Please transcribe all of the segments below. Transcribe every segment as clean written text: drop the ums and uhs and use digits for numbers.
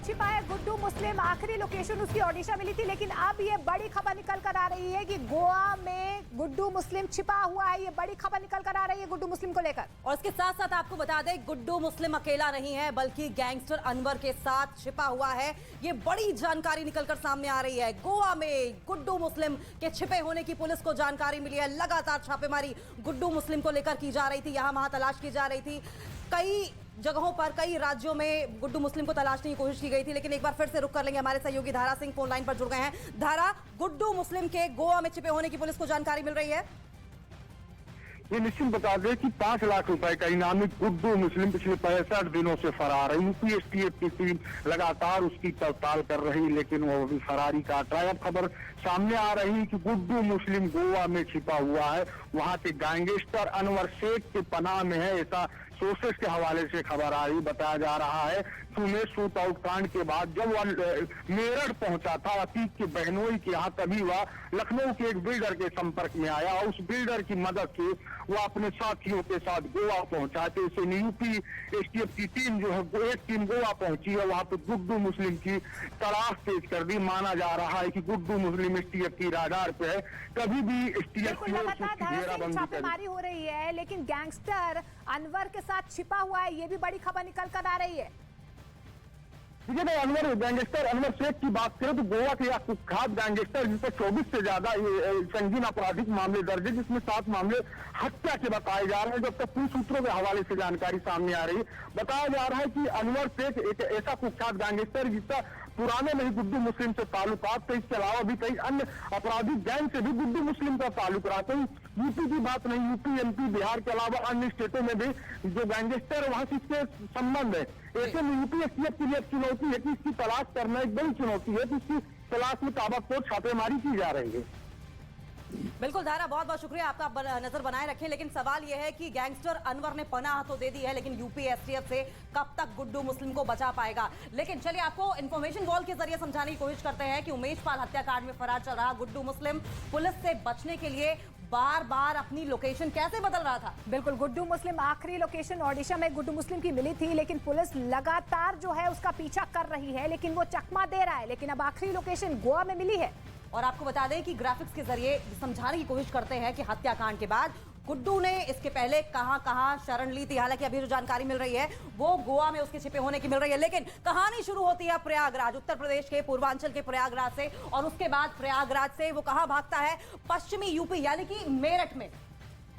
छिपा है गुड्डू मुस्लिम। आखिरी लोकेशन उसकी ओडिशा मिली थी, लेकिन अब ये बड़ी खबर निकल कर आ रही है कि गोवा में गुड्डू मुस्लिम छिपा हुआ है। ये बड़ी खबर निकल कर आ रही है गुड्डू मुस्लिम को लेकर। और इसके साथ साथ आपको बता दें, गुड्डू मुस्लिम अकेला नहीं है, बल्कि गैंगस्टर अनवर के साथ छिपा हुआ है। ये बड़ी जानकारी निकलकर सामने आ रही है। गोवा में गुड्डू मुस्लिम के छिपे होने की पुलिस को जानकारी मिली है। लगातार छापेमारी गुड्डू मुस्लिम को लेकर की जा रही थी, यहां वहां तलाश की जा रही थी। कई जगहों पर, कई राज्यों में गुड्डू मुस्लिम को तलाशने की कोशिश की गई थी। लेकिन एक बार फिर से रुक कर लेंगे, हमारे सहयोगी धारा सिंह फोन लाइन पर जुड़ गए हैं। धारा, गुड्डू मुस्लिम के गोवा में छिपे होने की पुलिस को जानकारी मिल रही है। ये निश्चित बता दें कि 5 लाख रुपए का इनामी गुड्डू मुस्लिम पिछले 65 दिनों से फरार है। यूपी एसटीएफ की टीम लगातार उसकी पड़ताल कर रही, लेकिन वो अभी फरारी काट रहा है। अब खबर सामने आ रही कि गुड्डू मुस्लिम गोवा में छिपा हुआ है। वहां के गैंगस्टर अनवर शेख के पनाह में है, ऐसा सोर्सेस के हवाले से खबर आ रही। बताया जा रहा है कि उमेश शूट आउट कांड के बाद जब वह मेरठ पहुंचा था अतीक के बहनोई के यहाँ, तभी वह लखनऊ के एक बिल्डर के संपर्क में आया और उस बिल्डर की मदद से वह अपने साथियों के साथ गोवा पहुंचा। तो इसे यूपी एसटीएफ की टीम जो है, एक टीम गोवा पहुंची है, वहां पे गुड्डू मुस्लिम की तलाश तेज कर दी। माना जा रहा है कि गुड्डू मुस्लिम एसटीएफ की राडार पे है। कभी भी एसटीएफ की ओर से घेराबंदी छापेमारी हो रही है, लेकिन गैंगस्टर अनवर के साथ छिपा हुआ है, ये भी बड़ी खबर निकल कर आ रही है। अनवर गैंगस्टर अनवर शेख की बात करें तो गोवा के कुख्यात गैंगस्टर जिससे 24 से ज्यादा संगीन आपराधिक मामले दर्ज है, जिसमें 7 मामले हत्या के बताए जा रहे हैं। जब तक पुलिस सूत्रों के हवाले से जानकारी सामने आ रही है, बताया जा रहा है कि अनवर शेख एक ऐसा कुख्यात गैंगस्टर जिसका पुराने में ही गुड्डू मुस्लिम से ताल्लुकात थे। इसके अलावा भी कई अन्य आपराधिक गैंग से भी गुड्डू मुस्लिम का ताल्लुक रहा था। यूपी की बात नहीं, यूपी एमपी बिहार के अलावा अन्य स्टेटों में भी जो गैंगस्टर है वहां से इसके संबंध है। ऐसे में यूपी एसटीएफ के लिए चुनौती है कि इसकी तलाश करना एक बड़ी चुनौती है, तो इसकी तलाश में ताबड़तोड़ छापेमारी की जा रही है। बिल्कुल धारा, बहुत बहुत शुक्रिया, आपका नजर बनाए रखें। लेकिन सवाल यह है कि गैंगस्टर अनवर ने पनाह तो दे दी है, लेकिन यूपी एसटीएफ से कब तक गुड्डू मुस्लिम को बचा पाएगा। लेकिन चलिए आपको इंफॉर्मेशन वॉल के जरिए समझाने की कोशिश करते हैं कि उमेश पाल हत्याकांड में फरार चल रहा गुड्डू मुस्लिम पुलिस से बचने के लिए बार बार अपनी लोकेशन कैसे बदल रहा था। बिल्कुल, गुड्डू मुस्लिम आखिरी लोकेशन ओडिशा में गुड्डू मुस्लिम की मिली थी, लेकिन पुलिस लगातार जो है उसका पीछा कर रही है, लेकिन वो चकमा दे रहा है। लेकिन अब आखिरी लोकेशन गोवा में मिली है। और आपको बता दें कि ग्राफिक्स के जरिए समझाने की कोशिश करते हैं कि हत्याकांड के बाद गुड्डू ने इसके पहले कहां शरण ली थी। हालांकि अभी जो जानकारी मिल रही है वो गोवा में उसके छिपे होने की मिल रही है, लेकिन कहानी शुरू होती है प्रयागराज, उत्तर प्रदेश के पूर्वांचल के प्रयागराज से। और उसके बाद प्रयागराज से वो कहां भागता है, पश्चिमी यूपी यानी कि मेरठ में।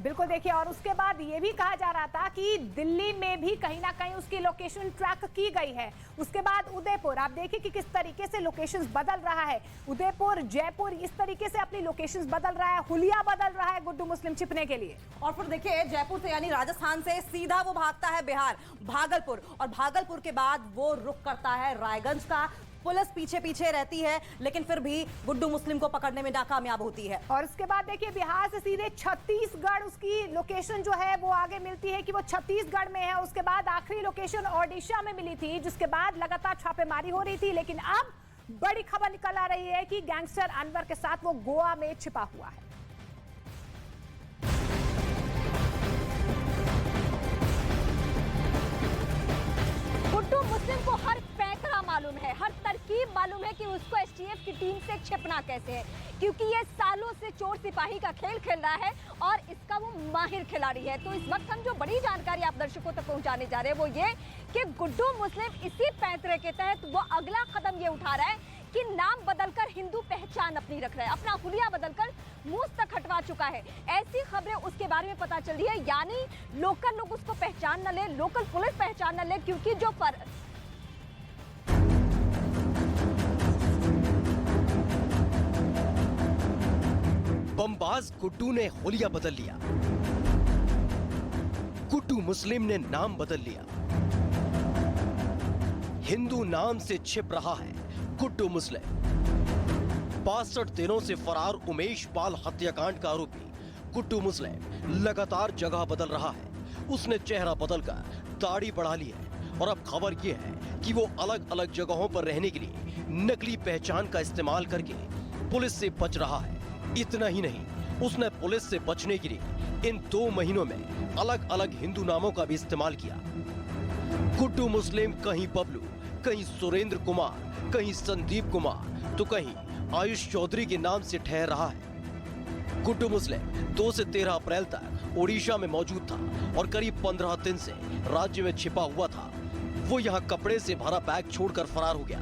बिल्कुल, देखिए, और उसके बाद ये भी कहा जा रहा था कि दिल्ली में भी कहीं ना कहीं उसकी लोकेशन ट्रैक की गई है। उसके बाद उदयपुर, आप देखिए कि किस तरीके से लोकेशंस बदल रहा है। उदयपुर, जयपुर, इस तरीके से अपनी लोकेशंस बदल रहा है, हुलिया बदल रहा है गुड्डू मुस्लिम छिपने के लिए। और फिर देखिए, जयपुर से यानी राजस्थान से सीधा वो भागता है बिहार, भागलपुर, और भागलपुर के बाद वो रुख करता है रायगंज का। पुलिस पीछे पीछे रहती है, लेकिन फिर भी गुड्डू मुस्लिम को पकड़ने में नाकामयाब होती है। और उसके बाद देखिए, बिहार से सीधे छत्तीसगढ़ उसकी लोकेशन जो है वो आगे मिलती है कि वो छत्तीसगढ़ में है। उसके बाद आखिरी लोकेशन ओडिशा में मिली थी, जिसके बाद लगातार छापेमारी हो रही थी। लेकिन अब बड़ी खबर निकल आ रही है कि गैंगस्टर अनवर के साथ वो गोवा में छिपा हुआ है। गुड्डू मुस्लिम को हर पैंतरा मालूम है, हर तरकीब मालूम है कि उसको एसटीएफ की टीम से छिपना कैसे है, क्योंकि ये सालों से चोर सिपाही का खेल खेल रहा है और इसका वो माहिर खिलाड़ी है। तो इस वक्त हम जो बड़ी जानकारी आप दर्शकों तक पहुंचाने जा रहे हैं वो ये कि गुड्डू मुस्लिम इसी पैंतरे के तहत वो अगला कदम ये उठा रहा है कि नाम बदलकर हिंदू पहचान अपनी रख रहा है, अपना हुलिया बदलकर मूस तक हटवा चुका है। ऐसी खबरें उसके बारे में पता चल रही है, यानी लोकल लोग उसको पहचान न ले, लोकल पुलिस पहचान न ले, क्योंकि जो बमबाज गुड्डू ने हुलिया बदल लिया, गुड्डू मुस्लिम ने नाम बदल लिया। हिंदू नाम से छिप रहा है गुड्डू मुस्लिम। 62 दिनों से फरार उमेश पाल हत्याकांड का आरोपी गुड्डू मुस्लिम लगातार जगह बदल रहा है। उसने चेहरा बदलकर दाढ़ी बढ़ा ली है और अब खबर यह है कि वो अलग अलग जगहों पर रहने के लिए नकली पहचान का इस्तेमाल करके पुलिस से बच रहा है। इतना ही नहीं, उसने पुलिस से बचने के लिए इन 2 महीनों में अलग अलग हिंदू नामों का भी इस्तेमाल किया। गुड्डू मुस्लिम कहीं बबलू, कहीं सुरेंद्र कुमार, कहीं संदीप कुमार, तो कहीं आयुष चौधरी के नाम से ठहर रहा है। गुड्डू मुस्लिम 2 से 13 अप्रैल तक ओडिशा में मौजूद था और करीब 15 दिन से राज्य में छिपा हुआ था। वो यहाँ कपड़े से भरा बैग छोड़कर फरार हो गया।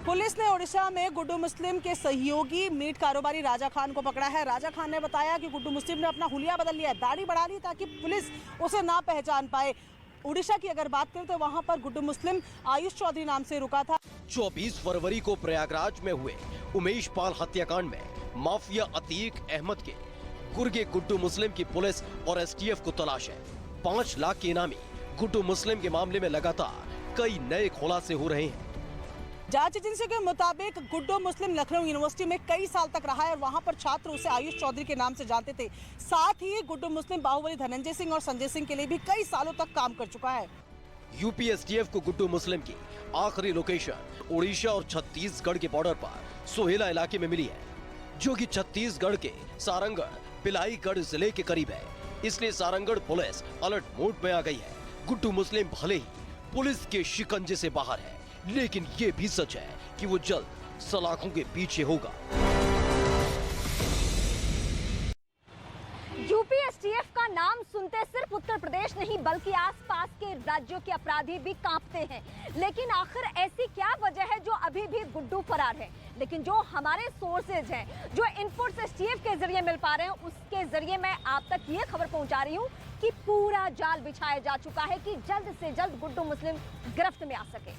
पुलिस ने ओडिशा में गुड्डू मुस्लिम के सहयोगी मीट कारोबारी राजा खान को पकड़ा है। राजा खान ने बताया कि गुड्डू मुस्लिम ने अपना हुलिया बदल लिया, दाढ़ी बढ़ा ली ताकि पुलिस उसे ना पहचान पाए। ओडिशा की अगर बात करें तो वहां पर गुड्डू मुस्लिम आयुष चौधरी नाम से रुका था। 24 फरवरी को प्रयागराज में हुए उमेश पाल हत्याकांड में माफिया अतीक अहमद के गुर्गे गुड्डू मुस्लिम की पुलिस और एसटीएफ को तलाश है। 5 लाख के इनामी गुड्डू मुस्लिम के मामले में लगातार कई नए खुलासे हो रहे हैं। जांच एजेंसी के मुताबिक गुड्डू मुस्लिम लखनऊ यूनिवर्सिटी में कई साल तक रहा है और वहां पर छात्र उसे आयुष चौधरी के नाम से जानते थे। साथ ही गुड्डू मुस्लिम बाहुबली धनंजय सिंह और संजय सिंह के लिए भी कई सालों तक काम कर चुका है। यूपी एसटीएफ को गुड्डू मुस्लिम की आखिरी लोकेशन ओडिशा और छत्तीसगढ़ के बॉर्डर पर सोहेला इलाके में मिली है, जो कि छत्तीसगढ़ के सारंगढ़ पिलाईगढ़ जिले के करीब है। इसलिए सारंगढ़ पुलिस अलर्ट मोड में आ गई है। गुड्डू मुस्लिम भले ही पुलिस के शिकंजे से बाहर है, लेकिन ये भी सच है कि वो जल्द सलाखों के पीछे होगा। यूपी एसटीएफ का नाम सुनते सिर्फ उत्तर प्रदेश नहीं बल्कि आसपास के राज्यों के अपराधी भी कांपते हैं। लेकिन आखिर ऐसी क्या वजह है जो अभी भी गुड्डू फरार है? लेकिन जो हमारे सोर्सेज हैं, जो इनपुट्स एसटीएफ के जरिए मिल पा रहे हैं, उसके जरिए मैं आप तक ये खबर पहुंचा रही हूँ कि पूरा जाल बिछाया जा चुका है कि जल्द से जल्द गुड्डू मुस्लिम गिरफ्त में आ सके।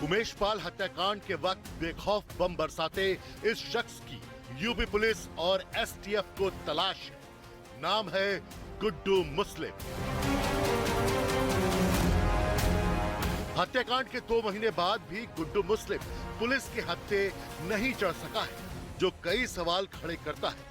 उमेश पाल हत्याकांड के वक्त बेखौफ बम बरसाते इस शख्स की यूपी पुलिस और एसटीएफ को तलाश है। नाम है गुड्डू मुस्लिम। हत्याकांड के 2 महीने बाद भी गुड्डू मुस्लिम पुलिस के हत्थे नहीं चढ़ सका है, जो कई सवाल खड़े करता है।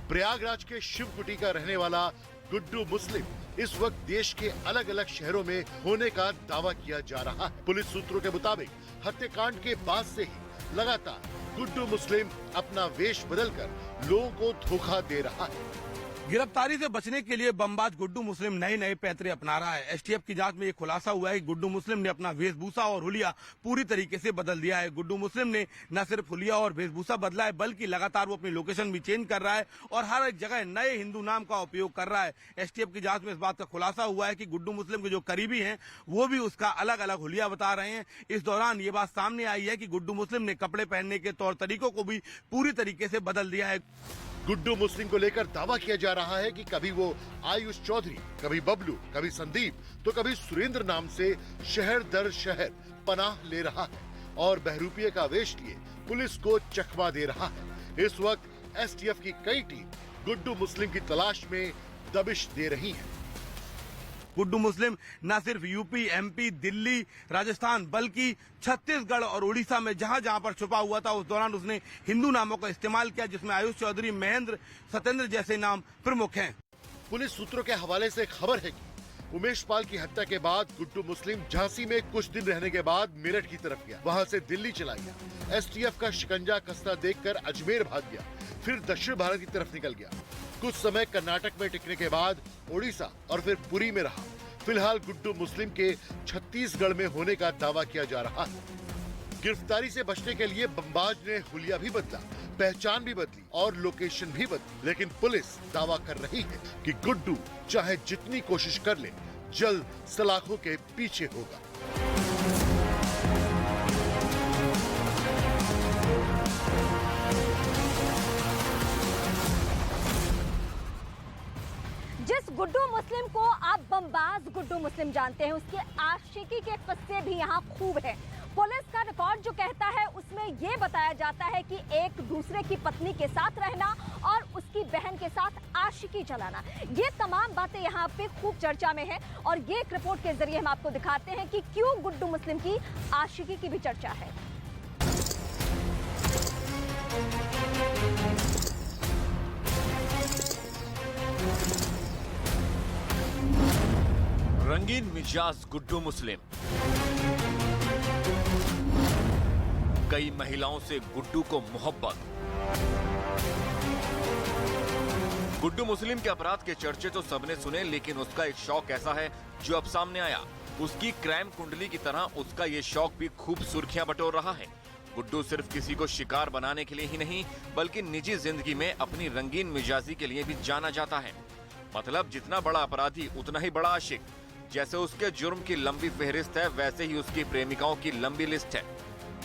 प्रयागराज के शिवकुटी का रहने वाला गुड्डू मुस्लिम इस वक्त देश के अलग अलग शहरों में होने का दावा किया जा रहा है। पुलिस सूत्रों के मुताबिक हत्याकांड के बाद से ही लगातार गुड्डू मुस्लिम अपना वेश बदलकर लोगों को धोखा दे रहा है। गिरफ्तारी से बचने के लिए बमबाज गुड्डू मुस्लिम नए नए पैतरे अपना रहा है। एसटीएफ की जांच में ये खुलासा हुआ है कि गुड्डू मुस्लिम ने अपना वेशभूषा और हुलिया पूरी तरीके से बदल दिया है। गुड्डू मुस्लिम ने न सिर्फ हुलिया और वेशभूषा बदला है, बल्कि लगातार वो अपनी लोकेशन भी चेंज कर रहा है और हर एक जगह नए हिंदू नाम का उपयोग कर रहा है। एसटीएफ की जांच में इस बात का खुलासा हुआ है कि गुड्डू मुस्लिम के जो करीबी हैं वो भी उसका अलग अलग हुलिया बता रहे हैं। इस दौरान ये बात सामने आई है कि गुड्डू मुस्लिम ने कपड़े पहनने के तौर तरीकों को भी पूरी तरीके से बदल दिया है। गुड्डू मुस्लिम को लेकर दावा किया जा रहा है कि कभी वो आयुष चौधरी, कभी बबलू, कभी संदीप, तो कभी सुरेंद्र नाम से शहर दर शहर पनाह ले रहा है और बहरूपिये का वेश लिए पुलिस को चकमा दे रहा है। इस वक्त एसटीएफ की कई टीम गुड्डू मुस्लिम की तलाश में दबिश दे रही है। गुड्डू मुस्लिम न सिर्फ यूपी, एमपी, दिल्ली, राजस्थान बल्कि छत्तीसगढ़ और उड़ीसा में जहां जहां पर छुपा हुआ था उस दौरान उसने हिंदू नामों का इस्तेमाल किया, जिसमें आयुष चौधरी, महेंद्र, सत्येंद्र जैसे नाम प्रमुख हैं। पुलिस सूत्रों के हवाले से खबर है कि उमेश पाल की हत्या के बाद गुड्डू मुस्लिम झांसी में कुछ दिन रहने के बाद मेरठ की तरफ गया, वहां से दिल्ली चला गया। एसटीएफ का शिकंजा कसता देखकर अजमेर भाग गया, फिर दक्षिण भारत की तरफ निकल गया। कुछ समय कर्नाटक में टिकने के बाद ओडिशा और फिर पुरी में रहा। फिलहाल गुड्डू मुस्लिम के छत्तीसगढ़ में होने का दावा किया जा रहा है। गिरफ्तारी से बचने के लिए बमबाज ने हुलिया भी बदला, पहचान भी बदली और लोकेशन भी बदली, लेकिन पुलिस दावा कर रही है कि गुड्डू चाहे जितनी कोशिश कर ले, जल्द सलाखों के पीछे होगा। जिस गुड्डू मुस्लिम को आप बमबाज गुड्डू मुस्लिम जानते हैं, उसके आशिकी के किस्से भी यहाँ खूब है। पुलिस का रिकॉर्ड जो कहता है उसमें ये बताया जाता है कि एक दूसरे की पत्नी के साथ रहना और उसकी बहन के साथ आशिकी चलाना, ये तमाम बातें यहाँ पे खूब चर्चा में है। और ये एक रिपोर्ट के जरिए हम आपको दिखाते हैं कि क्यों गुड्डू मुस्लिम की आशिकी की भी चर्चा है। रंगीन मिजाज गुड्डू मुस्लिम। कई महिलाओं से गुड्डू को मोहब्बत। गुड्डू मुस्लिम के अपराध के चर्चे तो सबने सुने, लेकिन उसका एक शौक ऐसा है जो अब सामने आया। उसकी क्राइम कुंडली की तरह उसका ये शौक भी खूब सुर्खियां बटोर रहा है। गुड्डू सिर्फ किसी को शिकार बनाने के लिए ही नहीं, बल्कि निजी जिंदगी में अपनी रंगीन मिजाजी के लिए भी जाना जाता है। मतलब जितना बड़ा अपराधी उतना ही बड़ा आशिक। जैसे उसके जुर्म की लंबी फहरिस्त है, वैसे ही उसकी प्रेमिकाओं की लंबी लिस्ट है।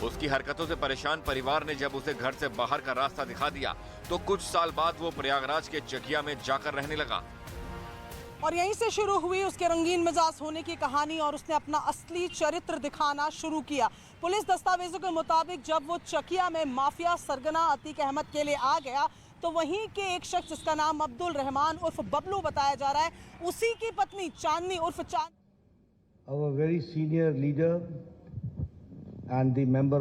उसकी हरकतों से परेशान परिवार ने जब उसे घर से बाहर का रास्ता दिखा दिया, तो कुछ साल बाद वो प्रयागराज के चकिया में जाकर रहने लगा। और यहीं से शुरू हुई उसके रंगीन मिजाज होने की कहानी और उसने अपना असली चरित्र दिखाना शुरू किया। पुलिस दस्तावेजों के मुताबिक जब वो चकिया में माफिया सरगना अतीक अहमद के लिए आ गया, तो वहीं के एक शख्स जिसका नाम अब्दुल रहमान उर्फ बबलू बताया जा रहा है, उसी की पत्नी चांदनी उर्फ Our very senior leader and the member